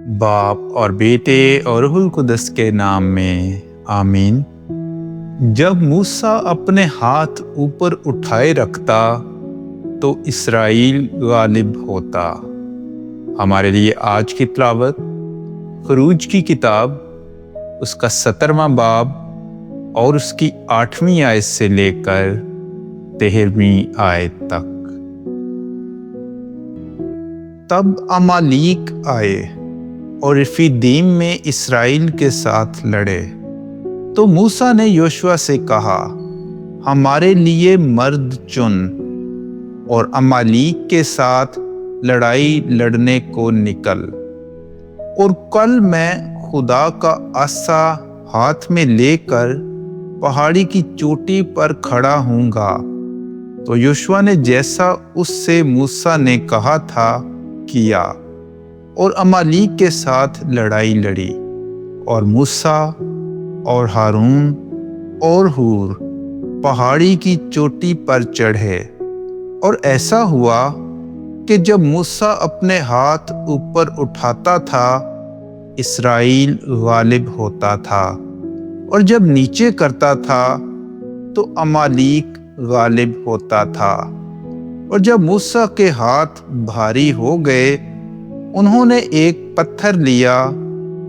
باپ اور بیٹے اور روح القدس کے نام میں آمین۔ جب موسیٰ اپنے ہاتھ اوپر اٹھائے رکھتا تو اسرائیل غالب ہوتا۔ ہمارے لیے آج کی تلاوت خروج کی کتاب اس کا 17واں باب اور اس کی 8ویں آیت سے لے کر 13ویں آیت تک۔ تب امالیک آئے اور رفیدیم میں اسرائیل کے ساتھ لڑے، تو موسیٰ نے یوشوا سے کہا، ہمارے لیے مرد چن اور امالیک کے ساتھ لڑائی لڑنے کو نکل، اور کل میں خدا کا عصا ہاتھ میں لے کر پہاڑی کی چوٹی پر کھڑا ہوں گا۔ تو یوشوا نے جیسا اس سے موسیٰ نے کہا تھا کیا، اور امالیک کے ساتھ لڑائی لڑی، اور موسیٰ اور ہارون اور ہور پہاڑی کی چوٹی پر چڑھے۔ اور ایسا ہوا کہ جب موسیٰ اپنے ہاتھ اوپر اٹھاتا تھا اسرائیل غالب ہوتا تھا، اور جب نیچے کرتا تھا تو امالیک غالب ہوتا تھا۔ اور جب موسیٰ کے ہاتھ بھاری ہو گئے، انہوں نے ایک پتھر لیا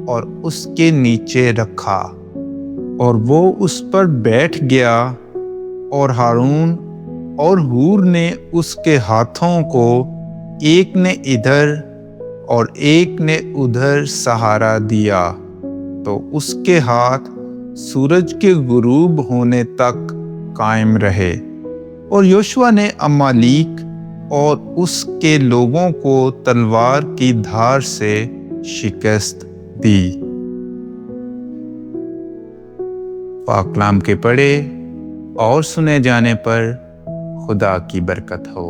اور اس کے نیچے رکھا، اور وہ اس پر بیٹھ گیا، اور ہارون اور ہور نے اس کے ہاتھوں کو ایک نے ادھر اور ایک نے ادھر سہارا دیا، تو اس کے ہاتھ سورج کے غروب ہونے تک قائم رہے۔ اور یوشوا نے امالیک اور اس کے لوگوں کو تلوار کی دھار سے شکست دی۔ پاک کلام کے پڑھے اور سنے جانے پر خدا کی برکت ہو۔